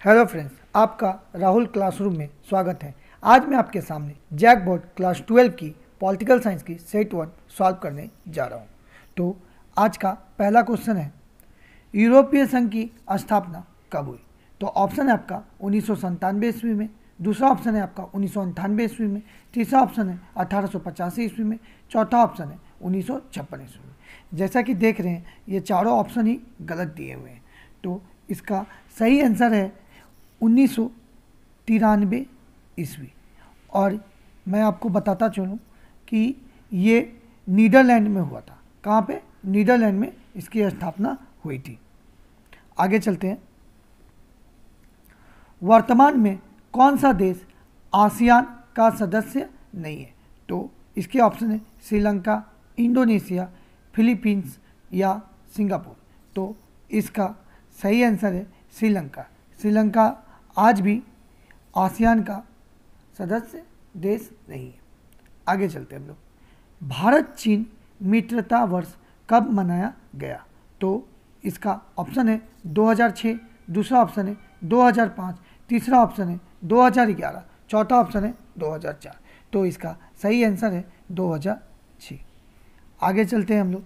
Hello friends, आपका Rahul classroom में स्वागत है। आज मैं आपके सामने जैक बोर्ड क्लास 12 की पॉलिटिकल साइंस की सेट 1 सॉल्व करने जा रहा हूँ। तो आज का पहला क्वेश्चन है, यूरोपीय संघ की स्थापना कब हुई? तो ऑप्शन है आपका 1997 ईस्वी में, दूसरा ऑप्शन है आपका 1998 ईस्वी में, तीसरा ऑप्शन है 1885 ईस्वी में, चौथा ऑप्शन है 1956 ईस्वी में। जैसा कि देख रहे हैं, ये चारों ऑप्शन ही गलत दिए हुए हैं। तो इसका सही आंसर है 1993 ईस्वी। और मैं आपको बताता चलूँ कि ये नीदरलैंड में हुआ था। कहाँ पे? नीदरलैंड में इसकी स्थापना हुई थी। आगे चलते हैं। वर्तमान में कौन सा देश आसियान का सदस्य नहीं है? तो इसके ऑप्शन है श्रीलंका, इंडोनेशिया, फिलीपींस या सिंगापुर। तो इसका सही आंसर है श्रीलंका। श्रीलंका आज भी आसियान का सदस्य देश नहीं है। आगे चलते हैं हम लोग। भारत चीन मित्रता वर्ष कब मनाया गया? तो इसका ऑप्शन है 2006, दूसरा ऑप्शन है 2005, तीसरा ऑप्शन है 2011, चौथा ऑप्शन है 2004। तो इसका सही आंसर है 2006। आगे चलते हैं हम लोग।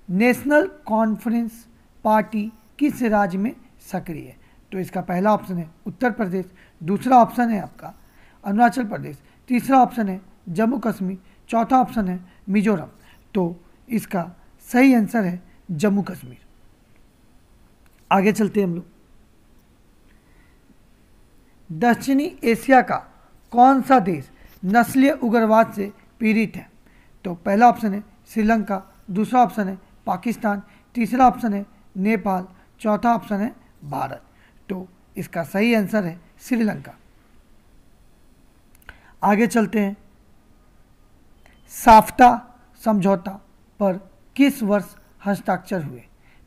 नेशनल कॉन्फ्रेंस पार्टी किस राज्य में सक्रिय है? तो इसका पहला ऑप्शन है उत्तर प्रदेश, दूसरा ऑप्शन है आपका अरुणाचल प्रदेश, तीसरा ऑप्शन है जम्मू कश्मीर, चौथा ऑप्शन है मिजोरम। तो इसका सही आंसर है जम्मू कश्मीर। आगे चलते हैं हम लोग। दक्षिणी एशिया का कौन सा देश नस्लीय उग्रवाद से पीड़ित है? तो पहला ऑप्शन है श्रीलंका, दूसरा ऑप्शन है पाकिस्तान, तीसरा ऑप्शन है नेपाल, चौथा ऑप्शन है भारत। तो इसका सही आंसर है श्रीलंका। आगे चलते हैं। साफ्टा समझौता पर किस वर्ष हस्ताक्षर हुए?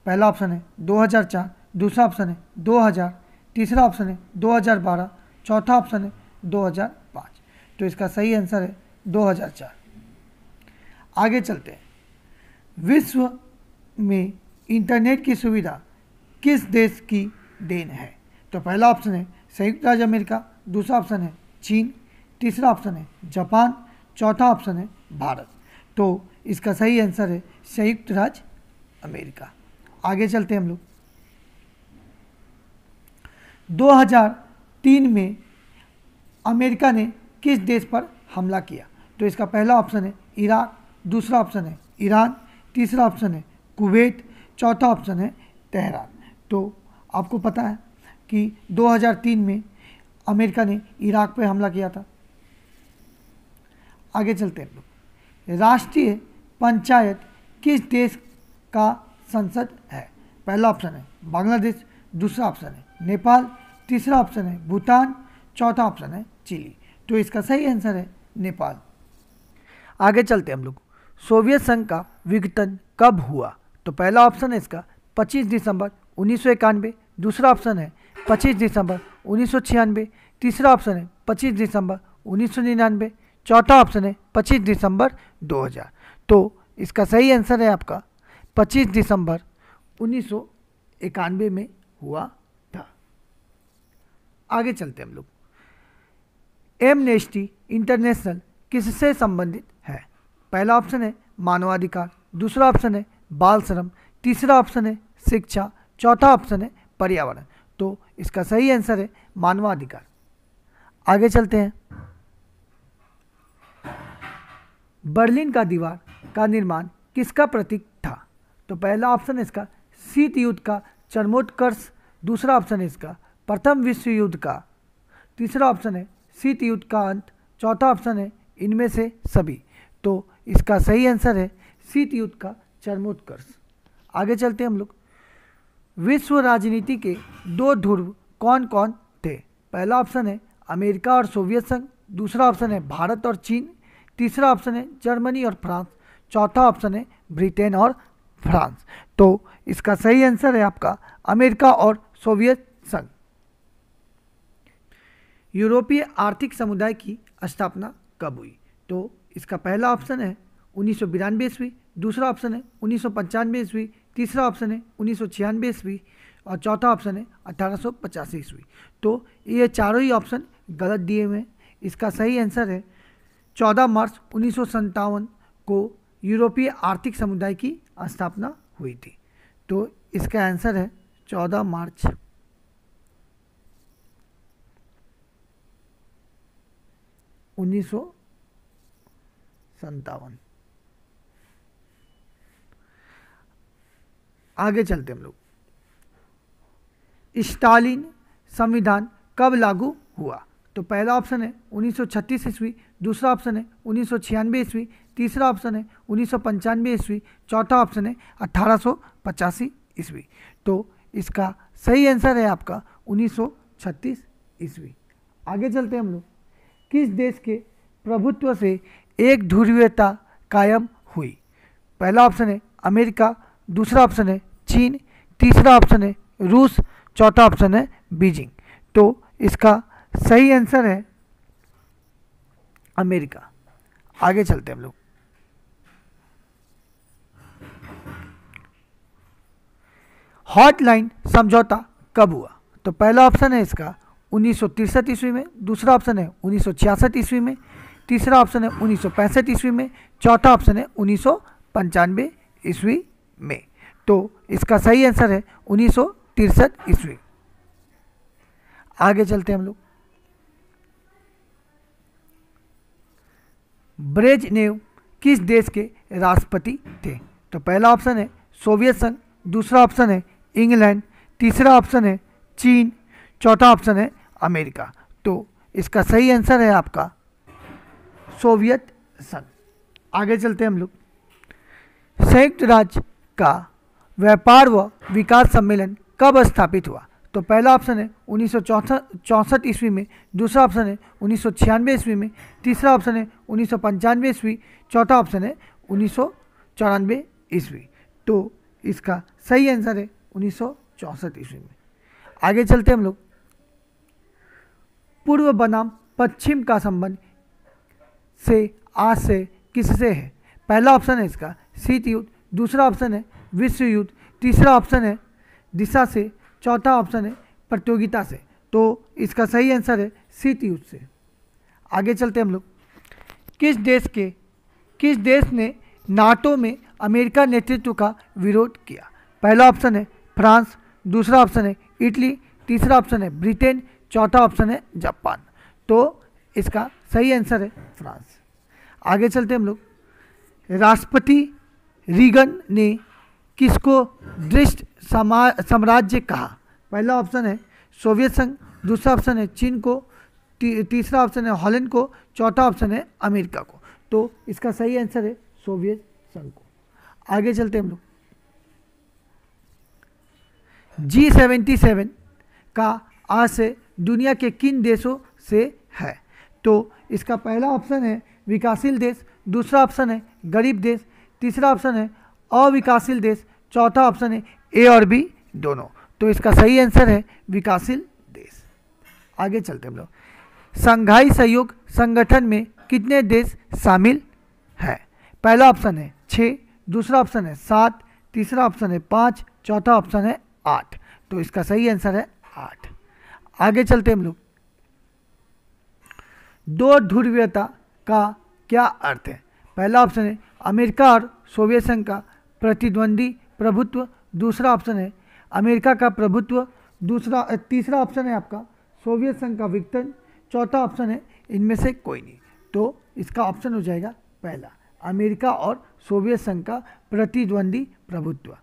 पहला ऑप्शन है 2004, दूसरा ऑप्शन है 2000, तीसरा ऑप्शन है 2012, चौथा ऑप्शन है 2005। तो इसका सही आंसर है 2004। आगे चलते हैं। विश्व में इंटरनेट की सुविधा किस देश की देन है? तो पहला ऑप्शन है संयुक्त राज्य अमेरिका, दूसरा ऑप्शन है चीन, तीसरा ऑप्शन है जापान, चौथा ऑप्शन है भारत। तो इसका सही आंसर है संयुक्त राज्य अमेरिका। आगे चलते हैं हम लोग। 2003 में अमेरिका ने किस देश पर हमला किया? तो इसका पहला ऑप्शन है इराक, दूसरा ऑप्शन है ईरान, तीसरा ऑप्शन है कुवैत, चौथा ऑप्शन है तेहरान। तो आपको पता है कि 2003 में अमेरिका ने इराक पर हमला किया था। आगे चलते हैं हम लोग। राष्ट्रीय पंचायत किस देश का संसद है? पहला ऑप्शन है बांग्लादेश, दूसरा ऑप्शन है नेपाल, तीसरा ऑप्शन है भूटान, चौथा ऑप्शन है चिली। तो इसका सही आंसर है नेपाल। आगे चलते हैं हम लोग। सोवियत संघ का विघटन कब हुआ? तो पहला ऑप्शन है इसका 25 दिसंबर 1991, दूसरा ऑप्शन है 25 दिसंबर 1996, तीसरा ऑप्शन है 25 दिसंबर 1999, चौथा ऑप्शन है 25 दिसंबर 2000। तो इसका सही आंसर है आपका 25 दिसंबर 1991 में हुआ था। आगे चलते हैं हम लोग। एमनेस्टी इंटरनेशनल किससे संबंधित है? पहला ऑप्शन है मानवाधिकार, दूसरा ऑप्शन है बाल श्रम, तीसरा ऑप्शन है शिक्षा, चौथा ऑप्शन है पर्यावरण। तो इसका सही आंसर है मानवाधिकार। आगे चलते हैं। बर्लिन का दीवार का निर्माण किसका प्रतीक था? तो पहला ऑप्शन है इसका शीत युद्ध का चरमोत्कर्ष, दूसरा ऑप्शन है इसका प्रथम विश्व युद्ध का, तीसरा ऑप्शन है शीत युद्ध का अंत, चौथा ऑप्शन है इनमें से सभी। तो इसका सही आंसर है शीत युद्ध का चरमोत्कर्ष। आगे चलते हैं हम लोग। विश्व राजनीति के दो ध्रुव कौन कौन थे? पहला ऑप्शन है अमेरिका और सोवियत संघ, दूसरा ऑप्शन है भारत और चीन, तीसरा ऑप्शन है जर्मनी और फ्रांस, चौथा ऑप्शन है ब्रिटेन और फ्रांस। तो इसका सही आंसर है आपका अमेरिका और सोवियत संघ। यूरोपीय आर्थिक समुदाय की स्थापना कब हुई? तो इसका पहला ऑप्शन है 1992 ईस्वी, दूसरा ऑप्शन है 1995 ईस्वी, तीसरा ऑप्शन है 1996 ईस्वी और चौथा ऑप्शन है 1885 ईस्वी। तो ये चारों ही ऑप्शन गलत दिए हुए हैं। इसका सही आंसर है 14 मार्च 1957 को यूरोपीय आर्थिक समुदाय की स्थापना हुई थी। तो इसका आंसर है 14 मार्च 1957। आगे चलते हम लोग। स्टालिन संविधान कब लागू हुआ? तो पहला ऑप्शन है 1936 ईस्वी, दूसरा ऑप्शन है 1996 ईस्वी, तीसरा ऑप्शन है 1995 ईस्वी, चौथा ऑप्शन है 1885 ईस्वी। तो इसका सही आंसर है आपका 1936 ईस्वी। आगे चलते हैं हम लोग। किस देश के प्रभुत्व से एक ध्रुवीयता कायम हुई? पहला ऑप्शन है अमेरिका, दूसरा ऑप्शन है चीन, तीसरा ऑप्शन है रूस, चौथा ऑप्शन है बीजिंग। तो इसका सही आंसर है अमेरिका। आगे चलते हैं हम लोग। हॉटलाइन समझौता कब हुआ? तो पहला ऑप्शन है इसका 1963 ईस्वी में, दूसरा ऑप्शन है 1966 ईस्वी में, तीसरा ऑप्शन है 1965 ईस्वी में, चौथा ऑप्शन है 1995 ईस्वी में। तो इसका सही आंसर है 1963 ईस्वी। आगे चलते हैं हम लोग। ब्रेजनेव किस देश के राष्ट्रपति थे? तो पहला ऑप्शन है सोवियत संघ, दूसरा ऑप्शन है इंग्लैंड, तीसरा ऑप्शन है चीन, चौथा ऑप्शन है अमेरिका। तो इसका सही आंसर है आपका सोवियत संघ। आगे चलते हैं हम लोग। संयुक्त राज्य का व्यापार व विकास सम्मेलन कब स्थापित हुआ? तो पहला ऑप्शन है 1964 ईस्वी में, दूसरा ऑप्शन है 1996 ईस्वी में, तीसरा ऑप्शन है 1995 ईस्वी, चौथा ऑप्शन है 1994 ईस्वी। तो इसका सही आंसर है 1964 ईस्वी में। आगे चलते हम लोग। पूर्व बनाम पश्चिम का संबंध से आज से किससे है? पहला ऑप्शन है इसका शीत युद्ध, दूसरा ऑप्शन है विश्व युद्ध, तीसरा ऑप्शन है दिशा से, चौथा ऑप्शन है प्रतियोगिता से। तो इसका सही आंसर है शीत युद्ध से। आगे चलते हम लोग। किस देश ने नाटो में अमेरिका नेतृत्व का विरोध किया? पहला ऑप्शन है फ्रांस, दूसरा ऑप्शन है इटली, तीसरा ऑप्शन है ब्रिटेन, चौथा ऑप्शन है जापान। तो इसका सही आंसर है फ्रांस। आगे चलते हम लोग। राष्ट्रपति रीगन ने किसको दृष्ट साम्राज्य कहा? पहला ऑप्शन है सोवियत संघ, दूसरा ऑप्शन है चीन को, तीसरा ऑप्शन है हॉलैंड को, चौथा ऑप्शन है अमेरिका को। तो इसका सही आंसर है सोवियत संघ को। आगे चलते हम लोग। G77 का आशय दुनिया के किन देशों से है? तो इसका पहला ऑप्शन है विकासशील देश, दूसरा ऑप्शन है गरीब देश, तीसरा ऑप्शन है अविकासशील देश, चौथा ऑप्शन है ए और बी दोनों। तो इसका सही आंसर है विकासशील देश। आगे चलते हम लोग। शंघाई सहयोग संगठन में कितने देश शामिल हैं? पहला ऑप्शन है 6, दूसरा ऑप्शन है 7, तीसरा ऑप्शन है 5, चौथा ऑप्शन है 8। तो इसका सही आंसर है 8। आगे चलते हम लोग। दो ध्रुवीयता का क्या अर्थ है? पहला ऑप्शन है अमेरिका और सोवियत संघ का प्रतिद्वंदी प्रभुत्व, दूसरा ऑप्शन है अमेरिका का प्रभुत्व, तीसरा ऑप्शन है आपका सोवियत संघ का विघटन, चौथा ऑप्शन है इनमें से कोई नहीं। तो इसका ऑप्शन हो जाएगा पहला, अमेरिका और सोवियत संघ का प्रतिद्वंदी प्रभुत्व।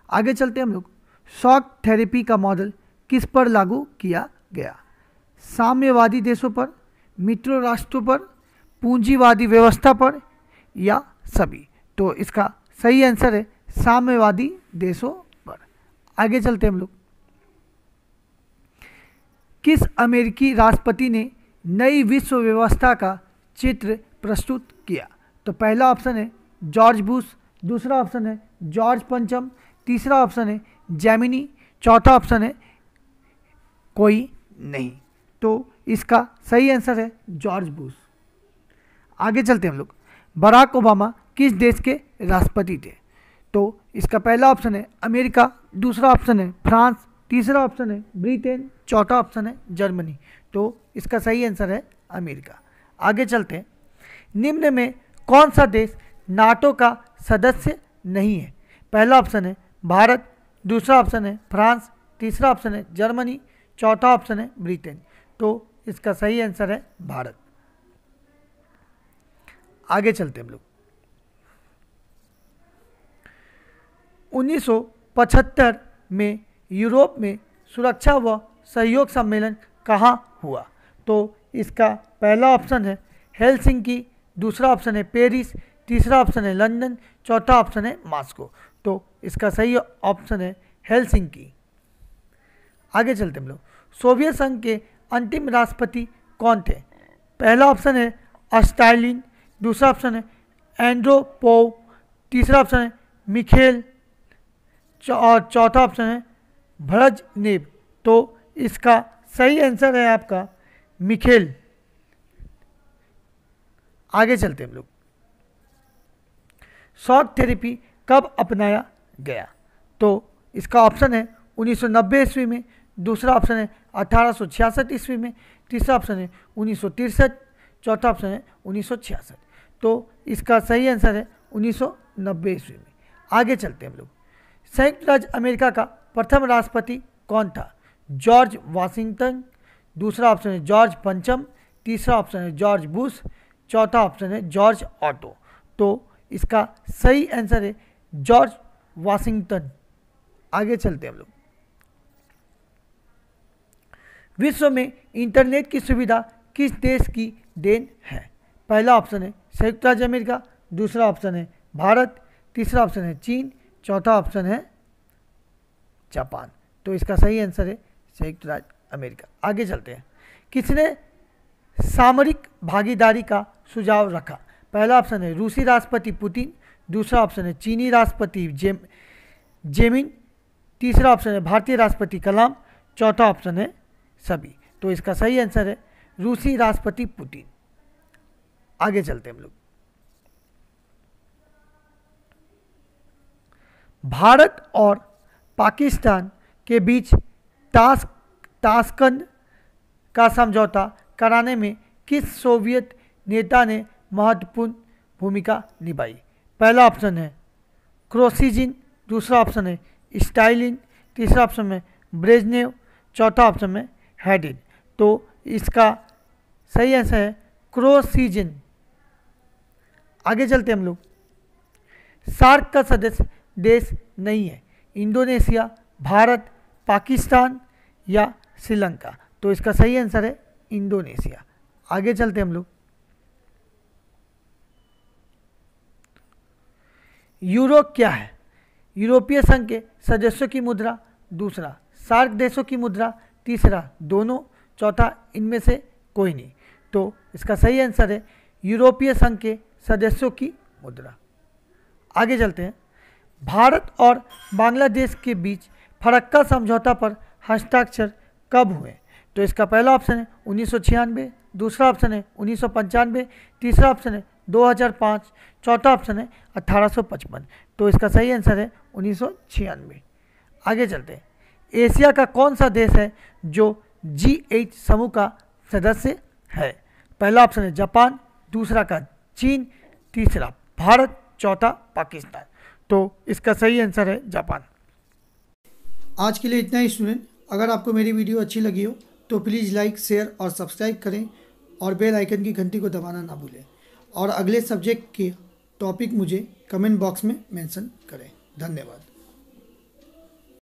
आगे चलते हम लोग। शॉक थेरेपी का मॉडल किस पर लागू किया गया? साम्यवादी देशों पर, मित्र राष्ट्रों पर, पूंजीवादी व्यवस्था पर या सभी? तो इसका सही आंसर है साम्यवादी देशों पर। आगे चलते हम लोग। किस अमेरिकी राष्ट्रपति ने नई विश्व व्यवस्था का चित्र प्रस्तुत किया? तो पहला ऑप्शन है जॉर्ज बुश, दूसरा ऑप्शन है जॉर्ज पंचम, तीसरा ऑप्शन है जेमिनी, चौथा ऑप्शन है कोई नहीं। तो इसका सही आंसर है जॉर्ज बुश। आगे चलते हम लोग। बराक ओबामा किस देश के राष्ट्रपति थे? तो इसका पहला ऑप्शन है अमेरिका, दूसरा ऑप्शन है फ्रांस, तीसरा ऑप्शन है ब्रिटेन, चौथा ऑप्शन है जर्मनी। तो इसका सही आंसर है अमेरिका। आगे चलते हैं। निम्न में कौन सा देश नाटो का सदस्य नहीं है? पहला ऑप्शन है भारत, दूसरा ऑप्शन है फ्रांस, तीसरा ऑप्शन है जर्मनी, चौथा ऑप्शन है ब्रिटेन। तो इसका सही आंसर है भारत। आगे चलते हैं हम लोग। 1975 में यूरोप में सुरक्षा व सहयोग सम्मेलन कहाँ हुआ? तो इसका पहला ऑप्शन है हेलसिंकी, दूसरा ऑप्शन है पेरिस, तीसरा ऑप्शन है लंदन, चौथा ऑप्शन है मॉस्को। तो इसका सही ऑप्शन है हेलसिंकी। आगे चलते हम लोग। सोवियत संघ के अंतिम राष्ट्रपति कौन थे? पहला ऑप्शन है स्टालिन, दूसरा ऑप्शन है एंड्रोपोव, तीसरा ऑप्शन है मिखेल और चौथा ऑप्शन है ब्रेजनेव। तो इसका सही आंसर है आपका मिखेल। आगे चलते हम लोग। शॉक थेरेपी कब अपनाया गया? तो इसका ऑप्शन है 1990 ईस्वी में, दूसरा ऑप्शन है 1866 ईस्वी में, तीसरा ऑप्शन है 1963, चौथा ऑप्शन है 1966। तो इसका सही आंसर है 1990 ईस्वी में। आगे चलते हैं हम लोग। संयुक्त राज्य अमेरिका का प्रथम राष्ट्रपति कौन था? जॉर्ज वाशिंगटन, दूसरा ऑप्शन है जॉर्ज पंचम, तीसरा ऑप्शन है जॉर्ज बुश, चौथा ऑप्शन है जॉर्ज ऑटो। तो इसका सही आंसर है जॉर्ज वाशिंगटन। आगे चलते हैं हम लोग। विश्व में इंटरनेट की सुविधा किस देश की देन है? पहला ऑप्शन है संयुक्त राज्य अमेरिका, दूसरा ऑप्शन है भारत, तीसरा ऑप्शन है चीन, चौथा ऑप्शन है जापान। तो इसका सही आंसर है संयुक्त राज्य अमेरिका। आगे चलते हैं। किसने सामरिक भागीदारी का सुझाव रखा? पहला ऑप्शन है रूसी राष्ट्रपति पुतिन, दूसरा ऑप्शन है चीनी राष्ट्रपति जेमिन, तीसरा ऑप्शन है भारतीय राष्ट्रपति कलाम, चौथा ऑप्शन है सभी। तो इसका सही आंसर है रूसी राष्ट्रपति पुतिन। आगे चलते हैं हम लोग। भारत और पाकिस्तान के बीच ताशकंद का समझौता कराने में किस सोवियत नेता ने महत्वपूर्ण भूमिका निभाई? पहला ऑप्शन है क्रोसिजिन, दूसरा ऑप्शन है स्टालिन, तीसरा ऑप्शन में ब्रेजनेव, चौथा ऑप्शन में हैडिन। तो इसका सही आंसर है क्रोसिजिन। आगे चलते हम लोग। सार्क का सदस्य देश नहीं है? इंडोनेशिया, भारत, पाकिस्तान या श्रीलंका। तो इसका सही आंसर है इंडोनेशिया। आगे चलते हम लोग। यूरो क्या है? यूरोपीय संघ के सदस्यों की मुद्रा, दूसरा सार्क देशों की मुद्रा, तीसरा दोनों, चौथा इनमें से कोई नहीं। तो इसका सही आंसर है यूरोपीय संघ के सदस्यों की मुद्रा। आगे चलते हैं। भारत और बांग्लादेश के बीच फरक्का समझौता पर हस्ताक्षर कब हुए? तो इसका पहला ऑप्शन है 1996, दूसरा ऑप्शन है 1995, तीसरा ऑप्शन है 2005, चौथा ऑप्शन है 1855। तो इसका सही आंसर है 1996। आगे चलते हैं। एशिया का कौन सा देश है जो G8 समूह का सदस्य है? पहला ऑप्शन है जापान, दूसरा का चीन, तीसरा भारत, चौथा पाकिस्तान। तो इसका सही आंसर है जापान। आज के लिए इतना ही स्टूडेंट। अगर आपको मेरी वीडियो अच्छी लगी हो तो प्लीज़ लाइक, शेयर और सब्सक्राइब करें और बेल आइकन की घंटी को दबाना ना भूलें। और अगले सब्जेक्ट के टॉपिक मुझे कमेंट बॉक्स में मेंशन करें। धन्यवाद।